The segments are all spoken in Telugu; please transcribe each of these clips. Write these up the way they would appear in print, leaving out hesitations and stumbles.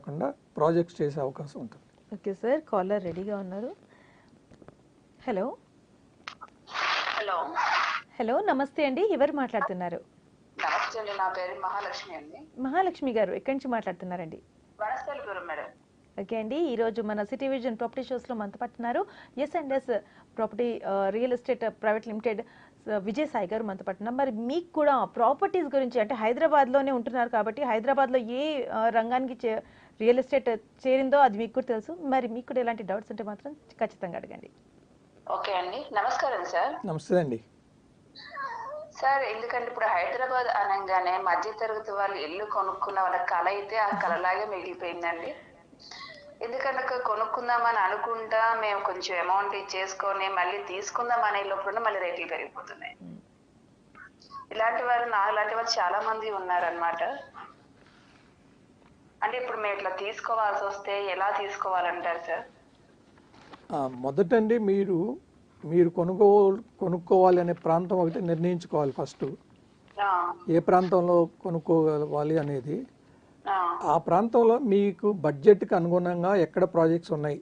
లేకుండా ప్రాజెక్ట్స్ చేసే అవకాశం ఉంటుంది. ఓకే సార్, కాలర్ రెడీగా ఉన్నారు. హలో హలో హలో, నమస్తే అండి. ఎవరు మాట్లాడుతున్నారు? నమస్తే అండి, నా పేరు మహాలక్ష్మి అండి. మహాలక్ష్మి గారు ఎక్కడి నుంచి మాట్లాడుతున్నారండి? వనస్థలిపురం మేడం. ఓకే అండి, ఈరోజు మన సిటీ విజన్ ప్రాపర్టీ షోస్లో మనతో పట్టున్నారు ఎస్&ఎస్ property real estate private limited Vijay Sai గారు మనతో పట్టున్నారు. మరి మీకు కూడా ప్రాపర్టీస్ గురించి, అంటే హైదరాబాద్లోనే ఉంటున్నారు కాబట్టి హైదరాబాద్లో ఏ రంగానికి రియల్ ఎస్టేట్ చేరిందో అది మీకు కూడా తెలుసు. మరి మీకు కూడా ఎలాంటి డౌట్స్ ఉంటే మాత్రం ఖచ్చితంగా అడగండి. ఓకే అండి, నమస్కారం సార్. నమస్తే అండి. సార్, ఎందుకంటే ఇప్పుడు హైదరాబాద్ అనగానే మధ్య తరగతి వాళ్ళు ఇల్లు కొనుక్కున్న వాళ్ళ కళ అయితే ఆ కళలాగే మిగిలిపోయిందండి. ఎందుకంటే కొనుక్కుందామని అనుకుంటా మేము కొంచెం అమౌంట్ ఇచ్చేసుకొని మళ్ళీ తీసుకుందాం అనే లోపల మళ్ళీ రేట్లు పెరిగిపోతున్నాయి. ఇలాంటి వారు నాలాంటి వాళ్ళు చాలా మంది ఉన్నారనమాట. అంటే ఇప్పుడు మేము ఇట్లా తీసుకోవాల్సి వస్తే ఎలా తీసుకోవాలంటారు సార్? మొదటండి మీరు కొనుక్కోవాలి అనే ప్రాంతం ఒకటి నిర్ణయించుకోవాలి ఫస్ట్. ఏ ప్రాంతంలో కొనుక్కోవాలి అనేది. ఆ ప్రాంతంలో మీకు బడ్జెట్కి అనుగుణంగా ఎక్కడ ప్రాజెక్ట్స్ ఉన్నాయి.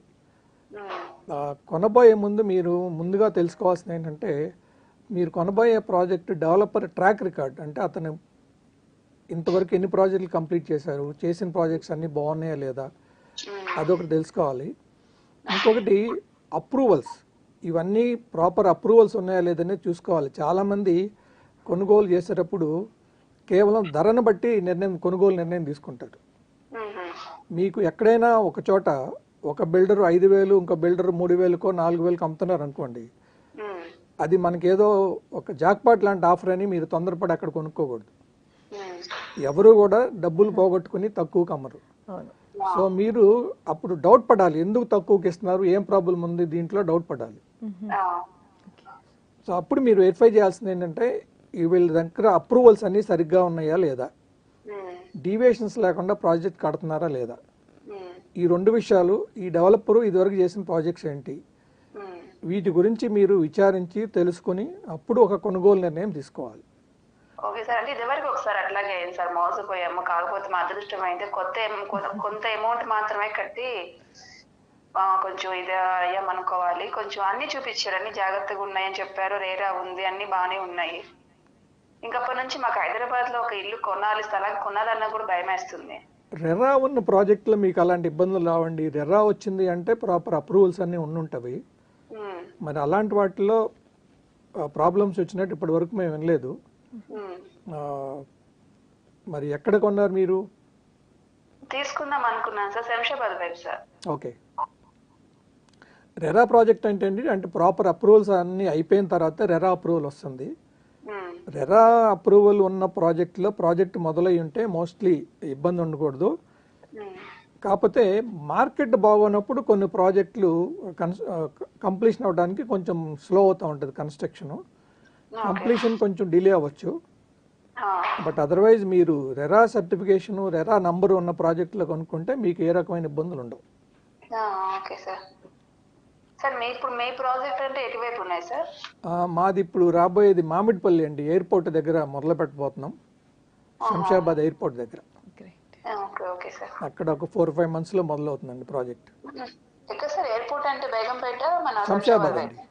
కొనబోయే ముందు మీరు ముందుగా తెలుసుకోవాల్సింది ఏంటంటే, మీరు కొనబోయే ప్రాజెక్ట్ డెవలపర్ ట్రాక్ రికార్డ్, అంటే అతను ఇంతవరకు ఎన్ని ప్రాజెక్టులు కంప్లీట్ చేశారు, చేసిన ప్రాజెక్ట్స్ అన్నీ బాగున్నాయా లేదా, అదొకటి తెలుసుకోవాలి. ఇంకొకటి అప్రూవల్స్, ఇవన్నీ ప్రాపర్ అప్రూవల్స్ ఉన్నాయా లేదనే చూసుకోవాలి. చాలామంది కొనుగోలు చేసేటప్పుడు కేవలం ధరను బట్టి కొనుగోలు నిర్ణయం తీసుకుంటారు. మీకు ఎక్కడైనా ఒక చోట ఒక బిల్డర్ 5,000, ఇంకో బిల్డర్ 3,000కో 4,000కో అమ్ముతున్నారు అనుకోండి, అది మనకేదో ఒక జాక్పాట్ లాంటి ఆఫర్ అని మీరు తొందరపడి అక్కడ కొనుక్కోకూడదు. ఎవరు కూడా డబ్బులు పోగొట్టుకుని తక్కువకి అమ్మరు. సో మీరు అప్పుడు డౌట్ పడాలి, ఎందుకు తక్కువకి ఇస్తున్నారు, ఏం ప్రాబ్లం ఉంది దీంట్లో, డౌట్ పడాలి. సో అప్పుడు మీరు వెరిఫై చేయాల్సింది ఏంటంటే, వీళ్ళ దగ్గర అప్రూవల్స్ అన్నీ సరిగ్గా ఉన్నాయా లేదా, డీవియేషన్స్ లేకుండా ప్రాజెక్ట్ కడుతున్నారా లేదా, ఈ రెండు విషయాలు. ఈ డెవలపరు ఇదివరకు చేసిన ప్రాజెక్ట్స్ ఏంటి, వీటి గురించి మీరు విచారించి తెలుసుకుని అప్పుడు ఒక కొనుగోలు నిర్ణయం తీసుకోవాలి. ఓకే సార్, అంటే ఇదివరకు ఒకసారి అట్లాగే అయింది సార్, మోసపోయాము. కాకపోతే మా అదృష్టం అయితే కొంత అమౌంట్ మాత్రమే కట్టి కొంచెం ఇది అయ్యామనుకోవాలి. కొంచెం అన్ని చూపించారు, అన్ని జాగ్రత్తగా ఉన్నాయని చెప్పారు, రేరా ఉంది, అన్ని బాగానే ఉన్నాయి. ఇంకప్పటి నుంచి మాకు హైదరాబాద్ లో ఒక ఇల్లు కొనాలి, స్థలం కొనాలన్నా కూడా భయం వేస్తుంది. రెరా ఉన్న ప్రాజెక్టులో మీకు అలాంటి ఇబ్బందులు రావండి. రెరా వచ్చింది అంటే ప్రాపర్ అప్రూవల్స్ అన్నీ ఉండుంటవి. మరి అలాంటి వాటిలో ప్రాబ్లమ్స్ వచ్చినట్టు ఇప్పటి వరకు మేము వినలేదు. మరి ఎక్కడ కొన్నారు మీరు? తీసుకుందాం అనుకున్నాను సార్, శంషాబాద్ వైపు సార్. ఓకే, రెరా ప్రాజెక్ట్ అంటే ప్రాపర్ అప్రూవల్స్ అన్నీ అయిపోయిన తర్వాత రెరా అప్రూవల్ వస్తుంది. రెరా అప్రూవల్ ఉన్న ప్రాజెక్ట్లో ప్రాజెక్ట్ మొదలై ఉంటే మోస్ట్లీ ఇబ్బంది ఉండకూడదు. కాకపోతే మార్కెట్ బాగున్నప్పుడు కొన్ని ప్రాజెక్టులు కంప్లీషన్ అవ్వడానికి కొంచెం స్లో అవుతూ ఉంటుంది. కంప్లీషన్ కొంచెం డిలే అవ్వచ్చు. బట్ అదర్వైజ్ మీరు రెరా సర్టిఫికేషన్, రెరా నంబర్ ఉన్న ప్రాజెక్టులో కొనుక్కుంటే మీకు ఏ రకమైన ఇబ్బందులు ఉండవు. Okay sir. సార్ ఇప్పుడు మీ ప్రాజెక్ట్ అంటే ఎటువైపు ఉన్నాయి సార్? మాది ఇప్పుడు రాబోయేది మామిడిపల్లి అండి, ఎయిర్పోర్ట్ దగ్గర మొదలు పెట్టబోతున్నాం. శంషాబాద్ ఎయిర్పోర్ట్ దగ్గర. Okay sir. అక్కడ ఒక 4-5 months లో మొదలవుతుందండి ప్రాజెక్ట్. ఎక్కడ సార్ ఎయిర్పోర్ట్ అంటే? బేగంపేట, మన శంషాబాద్ అండి.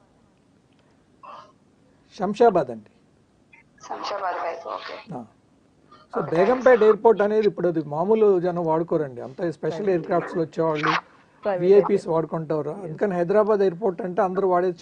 శంషాబాద్ అండి. శంషాబాద్ వైపు. ఓకే. సో బేగంపేట ఎయిర్పోర్ట్ అనేది ఇప్పుడు అది మామూలు జనం వాడుకోరండి, అంతా స్పెషల్ ఎయిర్ క్రాఫ్ట్స్లో వచ్చేవాళ్ళు, విఐపీస్ వాడుకుంటారు. అందుకని హైదరాబాద్ ఎయిర్పోర్ట్ అంటే అందరూ వాడేది